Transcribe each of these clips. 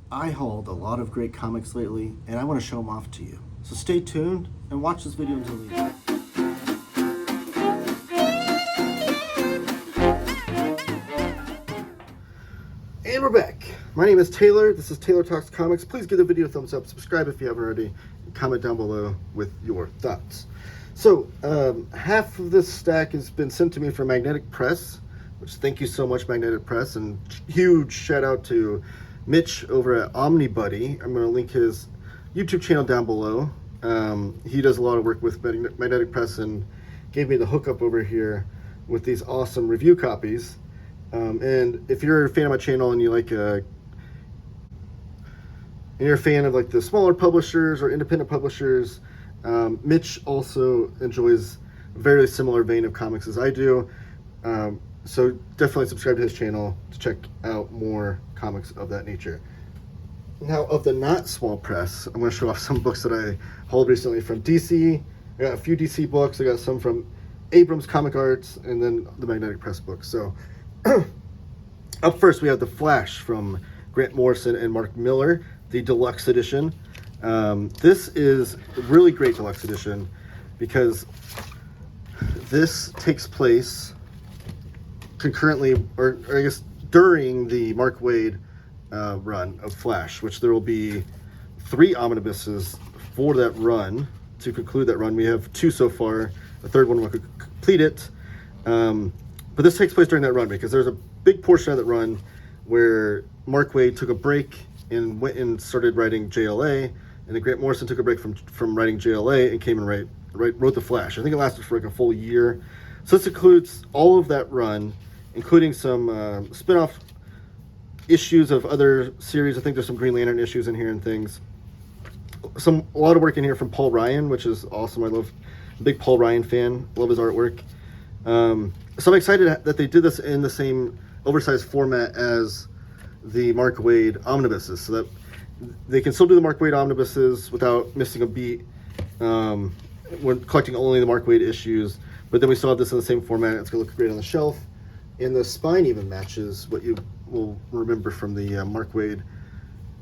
I hauled a lot of great comics lately, and I want to show them off to you. So stay tuned and watch this video until the end. And we're back. My name is Taylor. This is Taylor Talks Comics. Please give the video a thumbs up, subscribe if you haven't already, and comment down below with your thoughts. So, half of this stack has been sent to me from Magnetic Press, which thank you so much, Magnetic Press, and huge shout out to Mitch over at Omnibuddy. I'm going to link his YouTube channel down below. He does a lot of work with Magnetic Press and gave me the hookup over here with these awesome review copies. And if you're a fan of my channel and you like and you're a fan of like the smaller publishers or independent publishers, Mitch also enjoys a very similar vein of comics as I do. So definitely subscribe to his channel to check out more comics of that nature. Now, of the not small press, I'm going to show off some books that I hauled recently from DC. I got a few DC books. I got some from Abrams Comic Arts, and then the Magnetic Press books. So up first, we have The Flash from Grant Morrison and Mark Millar, the deluxe edition. This is a really great deluxe edition because this takes place concurrently, or I guess during the Mark Waid run of Flash, which there will be 3 omnibuses for that run. To conclude that run, we have 2 so far. The third one will complete it. But this takes place during that run because there's a big portion of that run where Mark Waid took a break and went and started writing JLA, and then Grant Morrison took a break from writing JLA and came and wrote The Flash. I think it lasted for like a full year. So this includes all of that run, including some spin-off issues of other series. I think there's some Green Lantern issues in here and things. A lot of work in here from Paul Ryan, which is awesome. I'm a big Paul Ryan fan. Love his artwork. So I'm excited that they did this in the same oversized format as the Mark Waid omnibuses, so that they can still do the Mark Waid omnibuses without missing a beat when collecting only the Mark Waid issues. But then we still have this in the same format. It's going to look great on the shelf. And the spine even matches what you will remember from the Mark Waid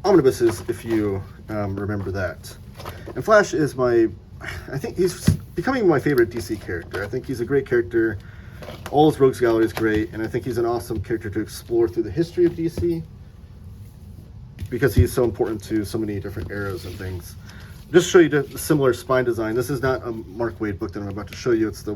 omnibuses, if you remember that. And Flash is I think he's becoming my favorite DC character. I think he's a great character. All his Rogues Gallery is great, and I think he's an awesome character to explore through the history of DC because he's so important to so many different eras and things. Just to show you the similar spine design. This is not a Mark Waid book that I'm about to show you. It's the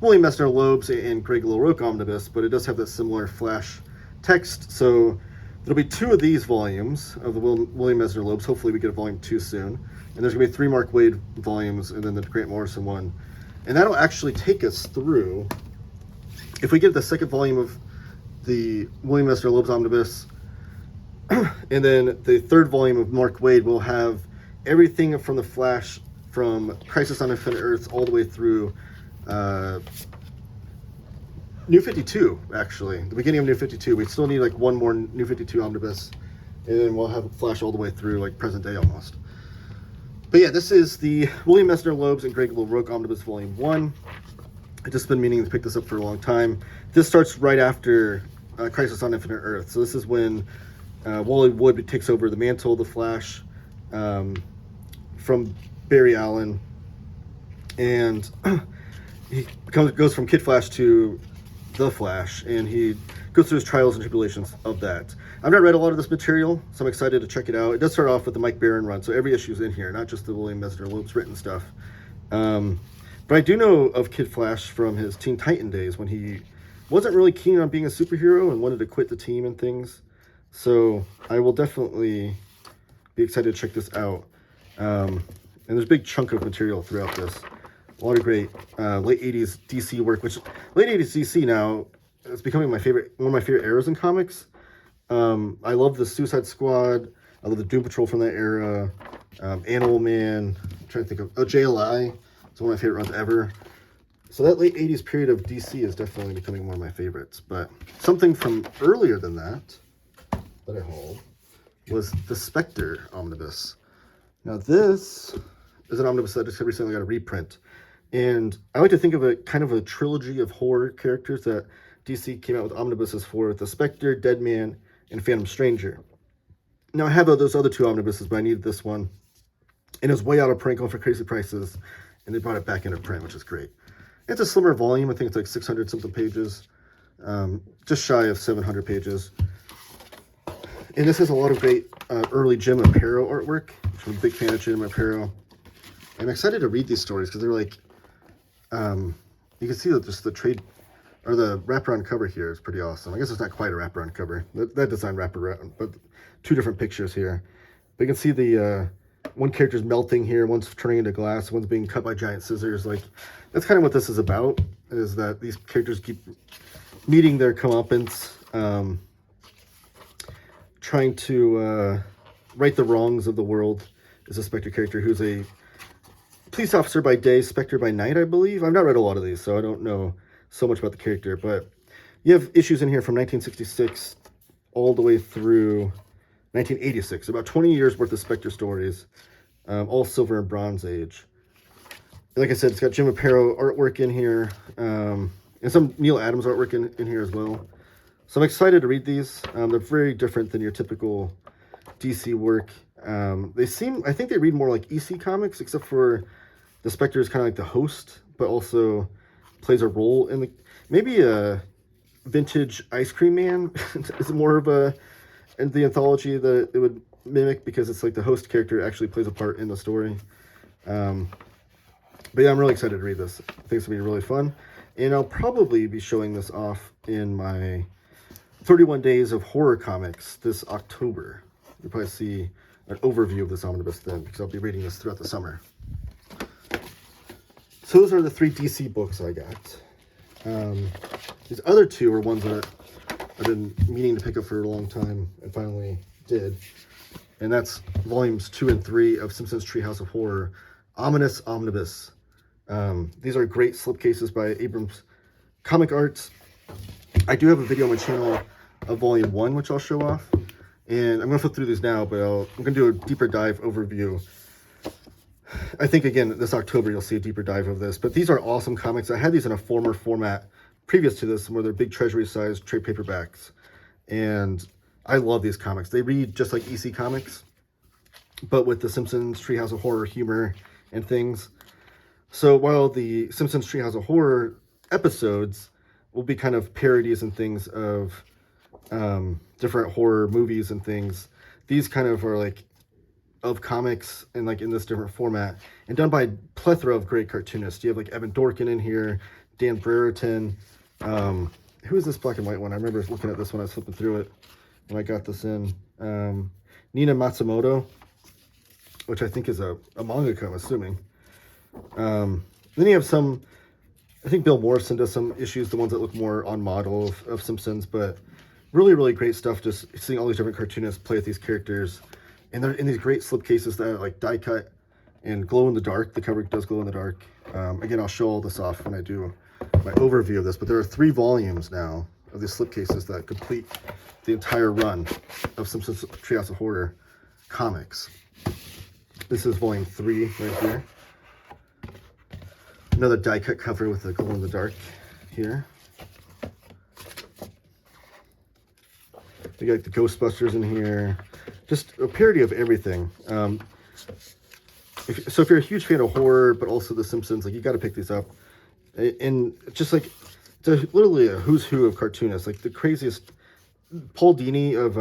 William Messner-Loebs and Greg LaRocque omnibus, but it does have that similar Flash text. So there'll be 2 of these volumes of the William Messner-Loebs. Hopefully we get a volume 2 soon. And there's going to be 3 Mark Waid volumes and then the Grant Morrison one. And that'll actually take us through, if we get the second volume of the William Messner-Loebs omnibus, and then the third volume of Mark Waid will have everything from the Flash, from Crisis on Infinite Earths all the way through New 52, actually. The beginning of New 52. We still need like one more New 52 omnibus, and then we'll have Flash all the way through like present day almost. But yeah, this is the William Messner-Loebs and Greg LaRocque omnibus volume 1. I've just been meaning to pick this up for a long time. This starts right after Crisis on Infinite Earths. So this is when Wally Wood takes over the mantle of the Flash from Barry Allen, and he goes from Kid Flash to the Flash, and he goes through his trials and tribulations of that. I've not read a lot of this material, so I'm excited to check it out. It does start off with the Mike Baron run, so every issue is in here, not just the William Messner-Loebs written stuff. But I do know of Kid Flash from his Teen Titan days when he wasn't really keen on being a superhero and wanted to quit the team and things. So I will definitely be excited to check this out. And there's a big chunk of material throughout this. A lot of great late 80s DC work, which late 80s DC now is becoming one of my favorite eras in comics. I love the Suicide Squad. I love the Doom Patrol from that era. Animal Man. I'm trying to think of JLI. It's one of my favorite runs ever. So that late 80s period of DC is definitely becoming one of my favorites. But something from earlier than that I hauled was the Spectre omnibus. Now this is an omnibus that just recently got a reprint. And I like to think of it kind of a trilogy of horror characters that DC came out with omnibuses for, the Spectre, Deadman, and Phantom Stranger. Now I have those other two omnibuses, but I needed this one. And it was way out of print, going for crazy prices. And they brought it back into print, which is great. It's a slimmer volume. I think it's like 600 something pages. Just shy of 700 pages. And this has a lot of great early Jim Aparo artwork, which I'm a big fan of Jim Aparo. I'm excited to read these stories because they're like, you can see that just the trade, or the wraparound cover here is pretty awesome. I guess it's not quite a wraparound cover. That design wraparound, but two different pictures here. But you can see the one character's melting here, one's turning into glass, one's being cut by giant scissors. Like, that's kind of what this is about, is that these characters keep meeting their comeuppance, trying to right the wrongs of the world. Is a Spectre character who's a police officer by day, Spectre by night, I believe. I've not read a lot of these, so I don't know so much about the character, but you have issues in here from 1966 all the way through 1986, about 20 years worth of Spectre stories, all Silver and Bronze Age. Like I said, it's got Jim Aparo artwork in here, and some Neal Adams artwork in here as well. So I'm excited to read these. They're very different than your typical DC work. They seem, I think they read more like EC comics, except for the Spectre is kind of like the host, but also plays a role in the, maybe a vintage Ice Cream Man is more of a, in the anthology that it would mimic, because it's like the host character actually plays a part in the story. But yeah, I'm really excited to read this. I think it's gonna be really fun. And I'll probably be showing this off in my 31 Days of Horror Comics this October. You'll probably see an overview of this omnibus then, because I'll be reading this throughout the summer. So those are the 3 DC books I got. These other 2 are ones that I've been meaning to pick up for a long time and finally did. And that's volumes 2 and 3 of Simpsons Treehouse of Horror, Ominous Omnibus. These are great slipcases by Abrams Comic Arts. I do have a video on my channel of volume 1, which I'll show off. And I'm going to flip through these now, but I'm going to do a deeper dive overview. I think, again, this October, you'll see a deeper dive of this. But these are awesome comics. I had these in a former format previous to this, where they're big treasury-sized trade paperbacks. And I love these comics. They read just like EC Comics, but with the Simpsons Treehouse of Horror humor and things. So while the Simpsons Treehouse of Horror episodes will be kind of parodies and things of different horror movies and things, these kind of are like of comics and like in this different format, and done by a plethora of great cartoonists. You have like Evan Dorkin in here, Dan Brereton. Who is this black and white one? I remember looking at this when I was flipping through it when I got this in. Nina Matsumoto, which I think is a mangaka, I'm assuming. Then you have some, I think Bill Morrison does some issues, the ones that look more on model of Simpsons, but really, really great stuff. Just seeing all these different cartoonists play with these characters. And they're in these great slipcases that are like die cut and glow in the dark. The cover does glow in the dark. Again, I'll show all this off when I do my overview of this, but there are 3 volumes now of these slipcases that complete the entire run of Simpsons Treehouse of Horror comics. This is volume 3 right here. Another die cut cover with the glow in the dark here. We got the Ghostbusters in here. Just a parody of everything. So if you're a huge fan of horror, but also The Simpsons, like, you got to pick these up. And just like, it's literally a who's who of cartoonists. Like the craziest, Paul Dini of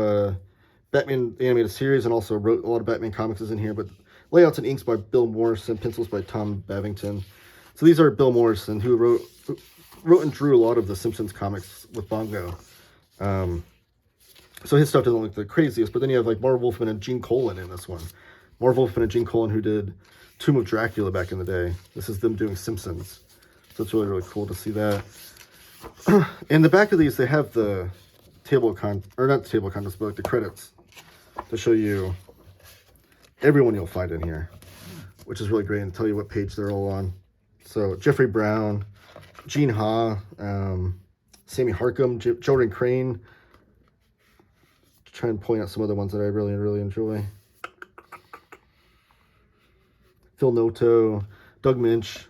Batman the Animated Series, and also wrote a lot of Batman comics is in here, but layouts and inks by Bill Morrison, pencils by Tom Bavington. So these are Bill Morrison, who wrote and drew a lot of the Simpsons comics with Bongo. So his stuff doesn't look the craziest, but then you have like Marv Wolfman and Gene Colan in this one. Marv Wolfman and Gene Colan, who did Tomb of Dracula back in the day. This is them doing Simpsons. So it's really, really cool to see that. In the back of these, they have the table of contents, or not the table of contents, but like the credits to show you everyone you'll find in here, which is really great, and tell you what page they're all on. So Jeffrey Brown, Gene Ha, Sammy Harcum, Jordan Crane. Try and point out some other ones that I really, really enjoy. Phil Noto, Doug Minch,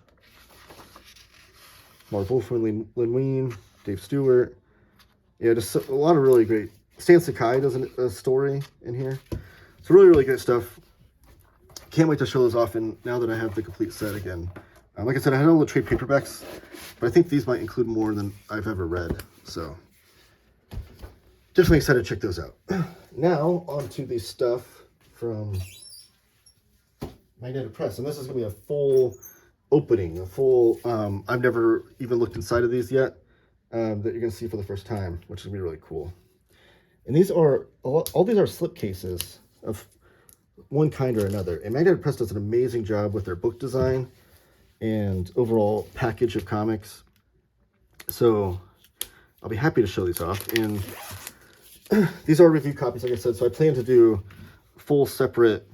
Marv Wolfman, Lynn Wein, Dave Stewart. Yeah, just a lot of really great. Stan Sakai does a story in here. So really, really great stuff. Can't wait to show those off, and now that I have the complete set again. Like I said, I had all the trade paperbacks, but I think these might include more than I've ever read. So definitely excited to check those out. Now, on to the stuff from Magnetic Press. And this is going to be a full opening, I've never even looked inside of these yet, that you're going to see for the first time, which is going to be really cool. And these are, all these are slipcases of one kind or another. And Magnetic Press does an amazing job with their book design and overall package of comics. So I'll be happy to show these off. And these are review copies, like I said, so I plan to do full separate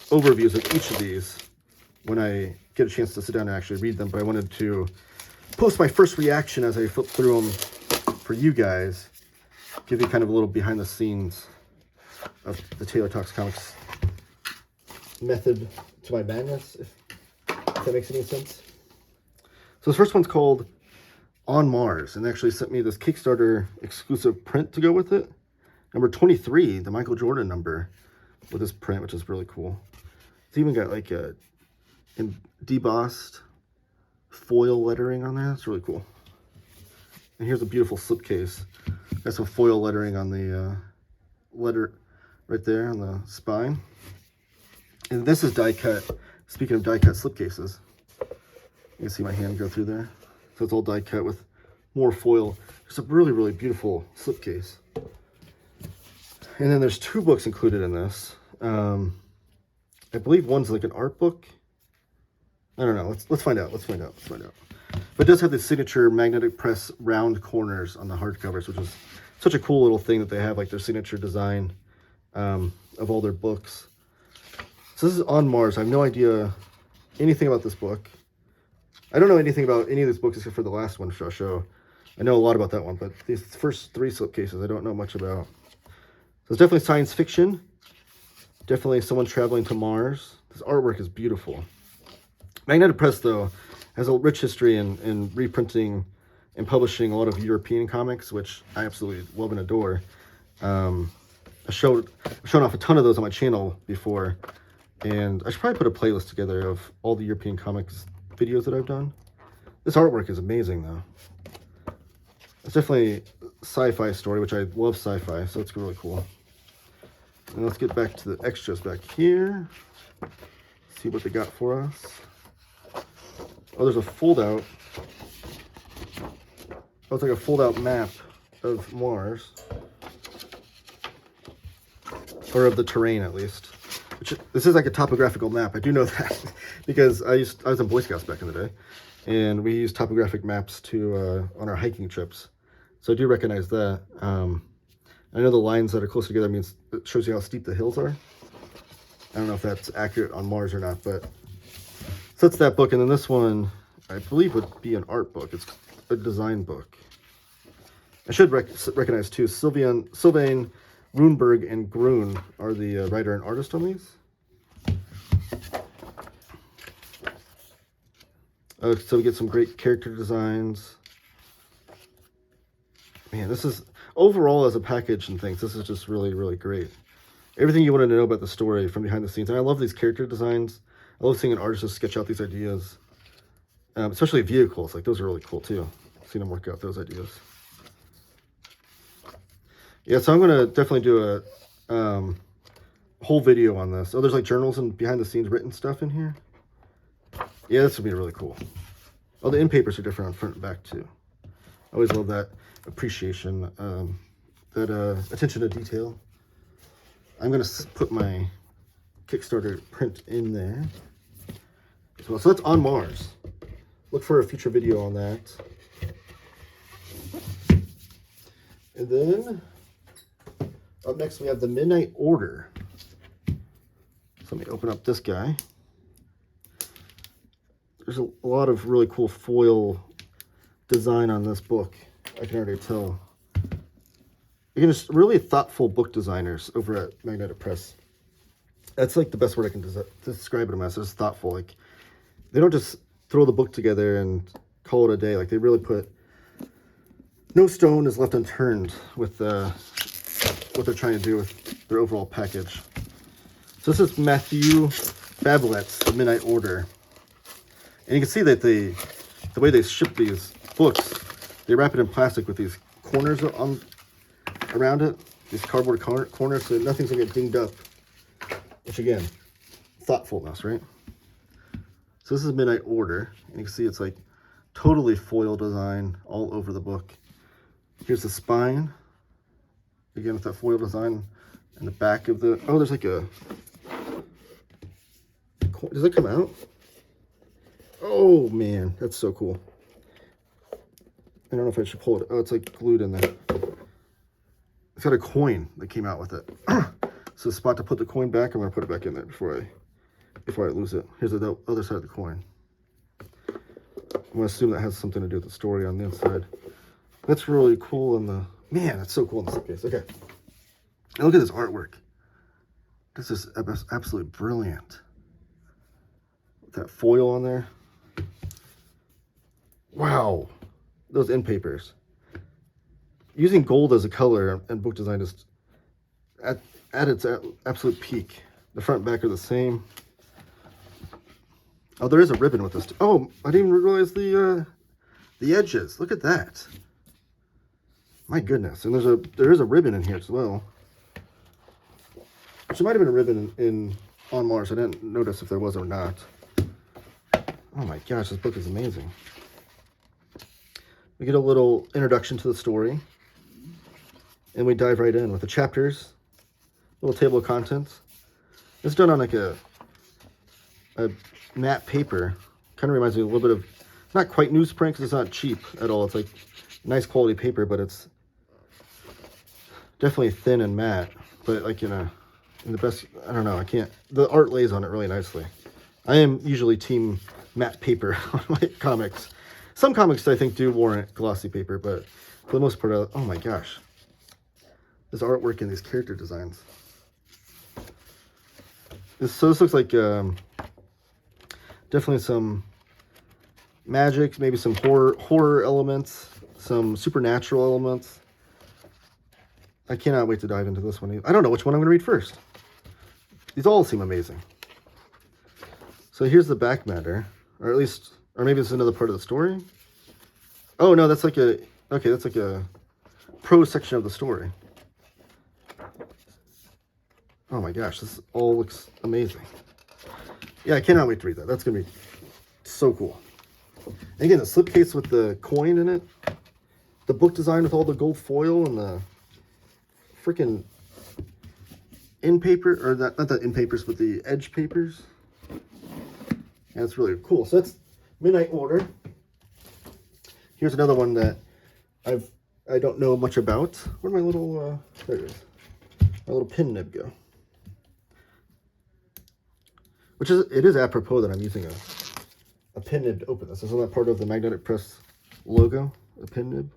overviews of each of these when I get a chance to sit down and actually read them. But I wanted to post my first reaction as I flip through them for you guys, give you kind of a little behind the scenes of the Taylor Talks Comics method to my madness, if that makes any sense. So this first one's called On Mars, and they actually sent me this Kickstarter exclusive print to go with it. Number 23, the Michael Jordan number, with this print, which is really cool. It's even got like a debossed foil lettering on there. That's really cool. And here's a beautiful slipcase. Got some foil lettering on the letter right there on the spine. And this is die cut. Speaking of die cut slipcases, you can see my hand go through there. So it's all die cut with more foil. It's a really, really beautiful slipcase. And then there's 2 books included in this. I believe one's like an art book. I don't know. Let's find out. Let's find out. But it does have the signature Magnetic Press round corners on the hardcovers, which is such a cool little thing that they have, like their signature design of all their books. So this is On Mars. I have no idea anything about this book. I don't know anything about any of these books except for the last one, which I'll show. I know a lot about that one, but these first 3 slipcases I don't know much about. So it's definitely science fiction. Definitely someone traveling to Mars. This artwork is beautiful. Magnetic Press, though, has a rich history in reprinting and publishing a lot of European comics, which I absolutely love and adore. I've shown off a ton of those on my channel before, and I should probably put a playlist together of all the European comics videos that I've done. This artwork is amazing, though. It's definitely a sci-fi story, which I love sci-fi, so it's really cool. And let's get back to the extras back here. See what they got for us. Oh, there's a fold-out. Oh, it's like a fold-out map of Mars. Or of the terrain, at least. This is like a topographical map. I do know that because I was in Boy Scouts back in the day, and we used topographic maps to on our hiking trips. So I do recognize that. I know the lines that are close together means it shows you how steep the hills are. I don't know if that's accurate on Mars or not, but so that's that book. And then this one, I believe, would be an art book. It's a design book. I should recognize too. Sylvain, Runberg, and Grun are the writer and artist on these. So we get some great character designs. Man, this is, overall as a package and things, this is just really, really great. Everything you wanted to know about the story from behind the scenes. And I love these character designs. I love seeing an artist just sketch out these ideas. Especially vehicles. Like, those are really cool, too. Seeing them work out those ideas. Yeah, so I'm going to definitely do a whole video on this. Oh, there's, like, journals and behind-the-scenes written stuff in here. Yeah, this would be really cool. Oh, the end papers are different on front and back, too. I always love that appreciation, that attention to detail. I'm going to put my Kickstarter print in there as well. So that's On Mars. Look for a future video on that. And then up next we have the Midnight Order. So let me open up this guy. There's a lot of really cool foil design on this book. I can already tell. Again, just really thoughtful book designers over at Magnetic Press. That's like the best word I can describe them as. It's thoughtful. Like, they don't just throw the book together and call it a day. Like, they really put, no stone is left unturned with what they're trying to do with their overall package. So this is Mathieu Bablet's The Midnight Order. And you can see that the way they ship these books, they wrap it in plastic with these corners around it, these cardboard corners, so nothing's gonna get dinged up. Which again, thoughtfulness, right? So this is Midnight Order, and you can see it's like totally foil design all over the book. Here's the spine, again with that foil design, and the back of the, oh, there's like a, does it come out? Oh man, that's so cool. I don't know if I should pull it. Oh, it's like glued in there. It's got a coin that came out with it. So the spot to put the coin back, I'm gonna put it back in there before I lose it. Here's the other side of the coin. I'm gonna assume that has something to do with the story on the inside. That's really cool in the, man, that's so cool in the slipcase. Okay. And look at this artwork. This is absolutely brilliant. With that foil on there. Wow. Those end papers. Using gold as a color and book design is at its absolute peak. The front and back are the same. Oh, there is a ribbon with this. Oh, I didn't even realize the edges. Look at that. My goodness. And there is a ribbon in here as well. Which might have been a ribbon on Mars. I didn't notice if there was or not. Oh my gosh, this book is amazing. We get a little introduction to the story. And we dive right in with the chapters. Little table of contents. It's done on like a matte paper. Kind of reminds me a little bit of, not quite newsprint because it's not cheap at all. It's like nice quality paper, but it's definitely thin and matte. But like in the best, I don't know, I can't, the art lays on it really nicely. I am usually team matte paper on my comics. Some comics I think do warrant glossy paper, but for the most part, oh my gosh. This artwork and these character designs. This looks like definitely some magic, maybe some horror elements, some supernatural elements. I cannot wait to dive into this one. I don't know which one I'm going to read first. These all seem amazing. So here's the back matter, or at least, or maybe it's another part of the story. Oh no, that's like a, okay, that's like a prose section of the story. Oh my gosh, this all looks amazing. Yeah, I cannot wait to read that. That's going to be so cool. And again, the slipcase with the coin in it. The book design with all the gold foil and the freaking end paper, or not the end papers, but the edge papers. Yeah, that's really cool. So that's Midnight Order. Here's another one that I don't know much about. Where'd my little, there it is. My little pin nib go? Which is, it is apropos that I'm using a pin nib to open this. Isn't that part of the Magnetic Press logo? A pin nib?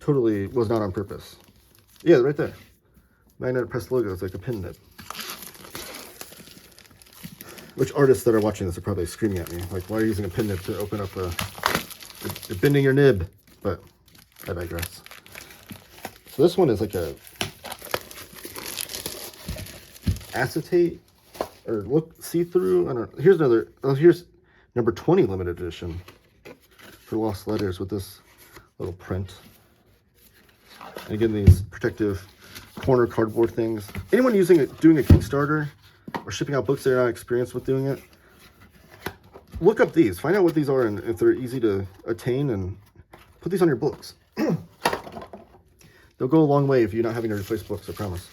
Totally was not on purpose. Yeah, right there. Magnetic Press logo is like a pin nib. Which artists that are watching this are probably screaming at me. Like, why are you using a pin nib to open up you're bending your nib? But I digress. So this one is like a acetate or look see-through. I don't know. Here's another. Oh, here's number 20 limited edition for Lost Letters with this little print. And again, these protective corner cardboard things. Anyone doing a Kickstarter or shipping out books they're not experienced with doing it, look up these. Find out what these are and if they're easy to attain, and put these on your books. They'll go a long way if you're not having to replace books, I promise.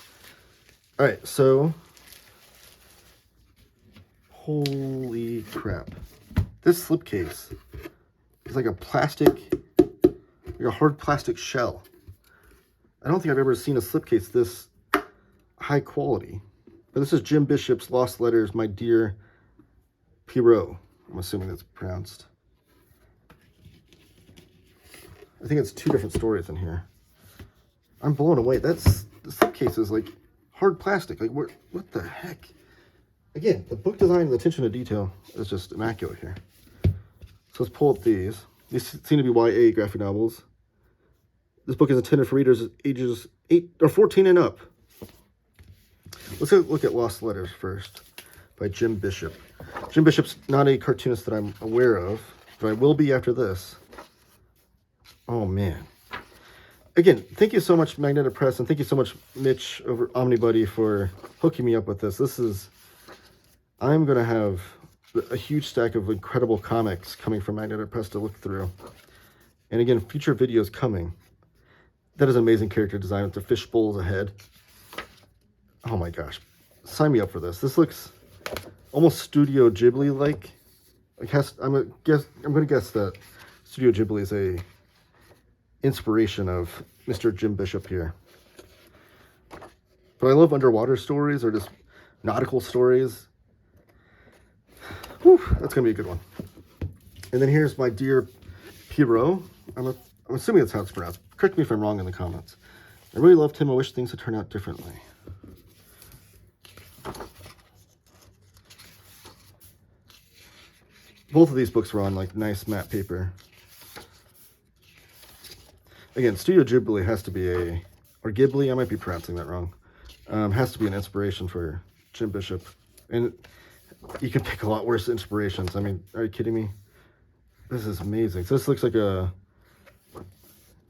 All right, so holy crap. This slipcase is like a hard plastic shell. I don't think I've ever seen a slipcase this high quality. But this is Jim Bishop's Lost Letters, My Dear Pierrot. I'm assuming that's pronounced. I think it's 2 different stories in here. I'm blown away. The slipcase is like hard plastic. Like, what the heck? Again, the book design and the attention to detail is just immaculate here. So let's pull up these. These seem to be YA graphic novels. This book is intended for readers ages 8 or 14 and up. Let's go look at Lost Letters first by Jim Bishop. Jim Bishop's not a cartoonist that I'm aware of, but I will be after this. Oh, man. Again, thank you so much, Magnetic Press, and thank you so much, Mitch over Omnibuddy, for hooking me up with this. I'm going to have a huge stack of incredible comics coming from Magnetic Press to look through. And again, future videos coming. That is an amazing character design with the fish bowls ahead. Oh my gosh. Sign me up for this. This looks almost Studio Ghibli-like. I'm going to guess that Studio Ghibli is a inspiration of Mr. Jim Bishop here. But I love underwater stories or just nautical stories. Whew, that's going to be a good one. And then here's my dear Pierrot. I'm assuming that's how it's pronounced. Correct me if I'm wrong in the comments. I really loved him. I wish things had turned out differently. Both of these books were on like nice matte paper. Again, Studio Ghibli has to be or Ghibli, I might be pronouncing that wrong, has to be an inspiration for Jim Bishop. And you can pick a lot worse inspirations. I mean, are you kidding me? This is amazing. So this looks like I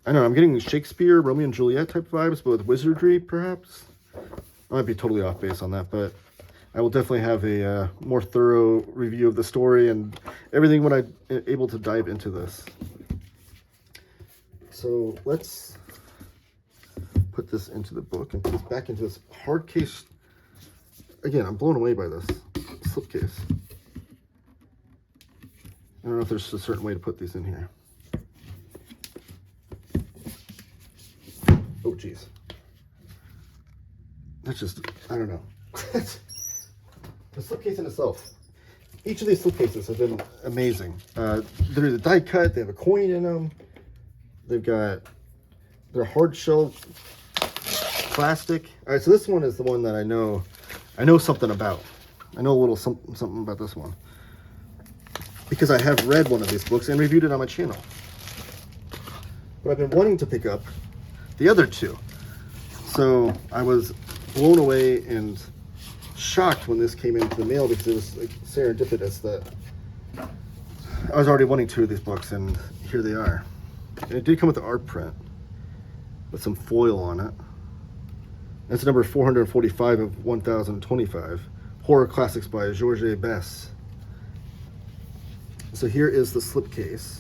don't know, I'm getting Shakespeare, Romeo and Juliet type vibes, but with wizardry, perhaps? I might be totally off base on that, but I will definitely have a more thorough review of the story and everything when I'm able to dive into this. So let's put this into the book and put this back into this hard case. Again, I'm blown away by this slipcase. I don't know if there's a certain way to put these in here. Oh, geez. That's just, I don't know. The slipcase in itself. Each of these slipcases have been amazing. They're the die cut, they have a coin in them. They're hard shell plastic. All right, so this one is the one that I know something about. I know a little something about this one. Because I have read one of these books and reviewed it on my channel. But I've been wanting to pick up the other two. So I was blown away and shocked when this came into the mail because it was like serendipitous that I was already wanting two of these books and here they are. And it did come with the art print with some foil on it. That's number 445 of 1025. Horror Classics by Georges Bess. So here is the slipcase.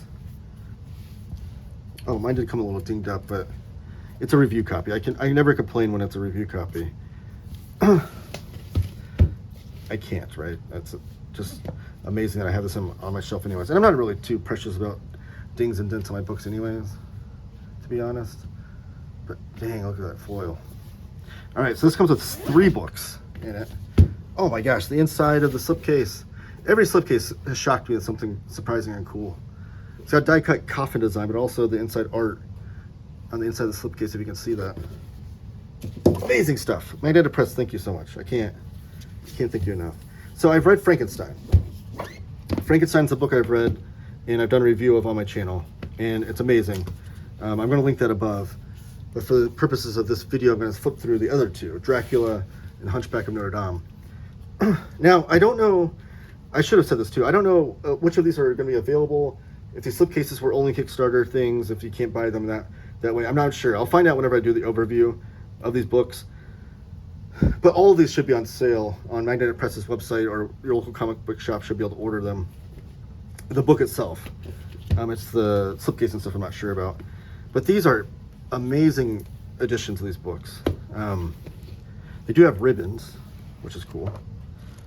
Oh, mine did come a little dinged up, but it's a review copy. I never complain when it's a review copy. I can't, right? That's just amazing that I have this on my shelf anyways. And I'm not really too precious about dings and dents on my books anyways, to be honest. But dang, look at that foil. All right, so this comes with 3 books in it. Oh my gosh, the inside of the slipcase. Every slipcase has shocked me with something surprising and cool. It's got die-cut coffin design, but also the inside art on the inside of the slipcase, if you can see that. Amazing stuff. Magnetic Press, thank you so much. I can't thank you enough. So I've read Frankenstein. Frankenstein's a book I've read and I've done a review of on my channel, and it's amazing. I'm going to link that above. But for the purposes of this video, I'm going to flip through the other two, Dracula and Hunchback of Notre Dame. Now, I don't know, I should have said this too, I don't know which of these are going to be available. If these slipcases were only Kickstarter things, if you can't buy them that way, I'm not sure. I'll find out whenever I do the overview of these books. But all of these should be on sale on Magnetic Press's website, or your local comic book shop should be able to order them. The book itself. It's the slipcase and stuff I'm not sure about. But these are amazing additions to these books. They do have ribbons, which is cool.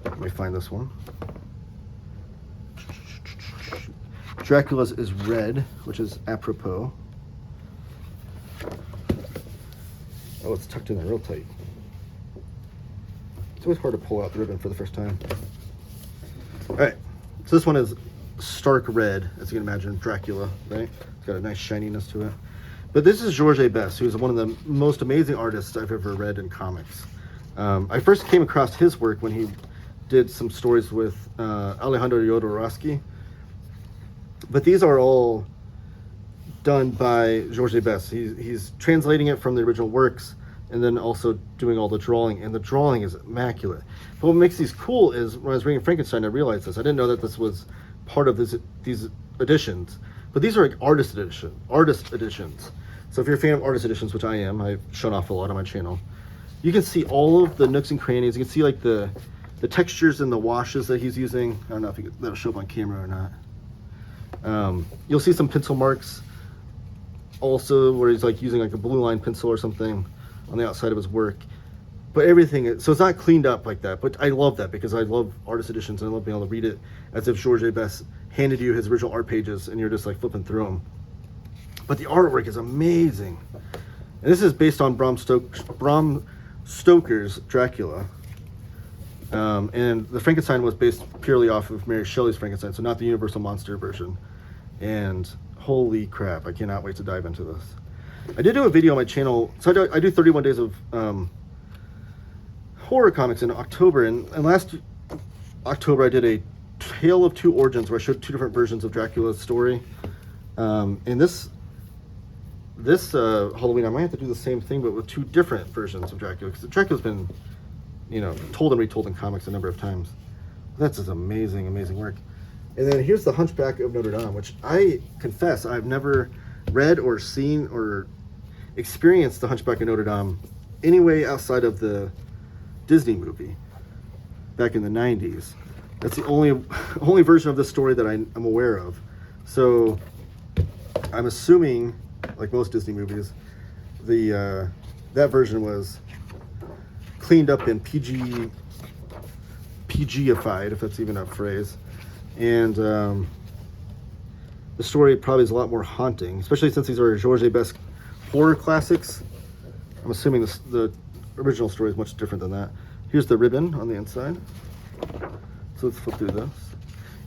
Let me find this one. Dracula's is red, which is apropos. Oh, it's tucked in there real tight. It's always hard to pull out the ribbon for the first time. All right, so this one is stark red, as you can imagine, Dracula, right? It's got a nice shininess to it. But this is Georges Bess, who's one of the most amazing artists I've ever read in comics. I first came across his work when he did some stories with Alejandro Jodorowsky. But these are all done by Georges Bess. He's translating it from the original works and then also doing all the drawing, and the drawing is immaculate. But what makes these cool is when I was reading Frankenstein, I realized this. I didn't know that this was part of these editions, but these are like artist editions. So if you're a fan of artist editions, which I am, I've shown off a lot on my channel, you can see all of the nooks and crannies. You can see like the textures and the washes that he's using. I don't know if that'll show up on camera or not. You'll see some pencil marks also where he's like using like a blue line pencil or something on the outside of his work. But everything, so it's not cleaned up like that. But I love that because I love artist editions and I love being able to read it as if Georges Bess handed you his original art pages and you're just like flipping through them. But the artwork is amazing. And this is based on Bram Stoker's Dracula. And the Frankenstein was based purely off of Mary Shelley's Frankenstein, so not the Universal Monster version. And holy crap, I cannot wait to dive into this. I did do a video on my channel, so I do 31 days of horror comics in October, and last October I did a Tale of Two Origins where I showed two different versions of Dracula's story. And this Halloween I might have to do the same thing, but with two different versions of Dracula, because Dracula's been, you know, told and retold in comics a number of times. That's just amazing, amazing work. And then here's the Hunchback of Notre Dame, which I confess I've never read or seen or experienced the Hunchback of Notre Dame anyway outside of the Disney movie back in the 90s. That's the only version of this story that I'm aware of. So I'm assuming, like most Disney movies, that version was cleaned up and PG-ified, if that's even a phrase. And the story probably is a lot more haunting, especially since these are Georges Bess horror classics. I'm assuming the original story is much different than that. Here's the ribbon on the inside. So let's flip through this.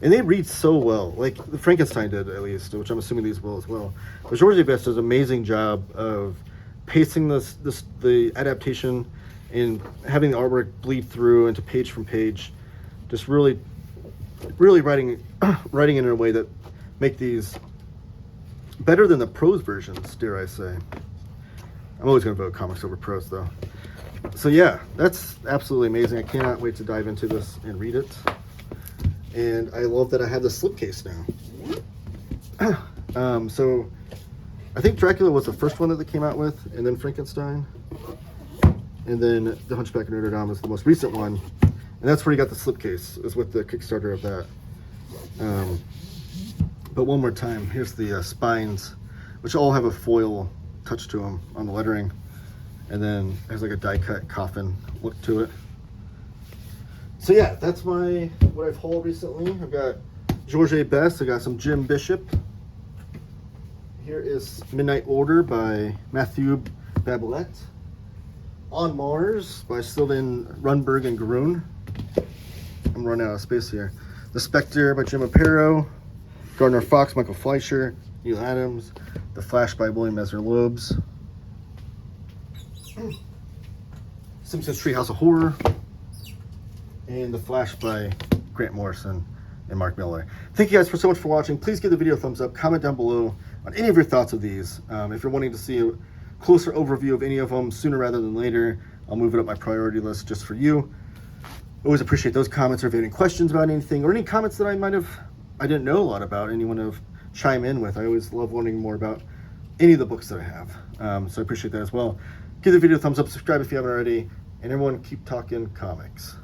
And they read so well, like the Frankenstein did at least, which I'm assuming these will as well. But Georges Bess does an amazing job of pacing the adaptation and having the artwork bleed through into page from page. Just really writing it in a way that make these better than the prose versions, dare I say. I'm always going to vote comics over prose, though. So yeah, that's absolutely amazing. I cannot wait to dive into this and read it. And I love that I have the slipcase now. So I think Dracula was the first one that they came out with, and then Frankenstein. And then the Hunchback of Notre Dame is the most recent one. And that's where you got the slipcase, is with the Kickstarter of that. But one more time, here's the spines, which all have a foil touch to them on the lettering. And then there's like a die-cut coffin look to it. So yeah, that's what I've hauled recently. I've got Georges Bess, I got some Jim Bishop. Here is Midnight Order by Mathieu Bablet. On Mars by Sylvain, Runberg, and Grun. I'm running out of space here. The Spectre by Jim Aparo. Gardner Fox, Michael Fleisher, Neal Adams. The Flash by William Messner-Loebs. Simpsons Treehouse of Horror. And The Flash by Grant Morrison and Mark Millar. Thank you guys so much for watching. Please give the video a thumbs up. Comment down below on any of your thoughts of these. If you're wanting to see a closer overview of any of them sooner rather than later, I'll move it up my priority list just for you. Always appreciate those comments, or if you have any questions about anything or any comments that I didn't know a lot about, and you want to chime in with. I always love learning more about any of the books that I have. So I appreciate that as well. Give the video a thumbs up, subscribe if you haven't already, and everyone keep talking comics.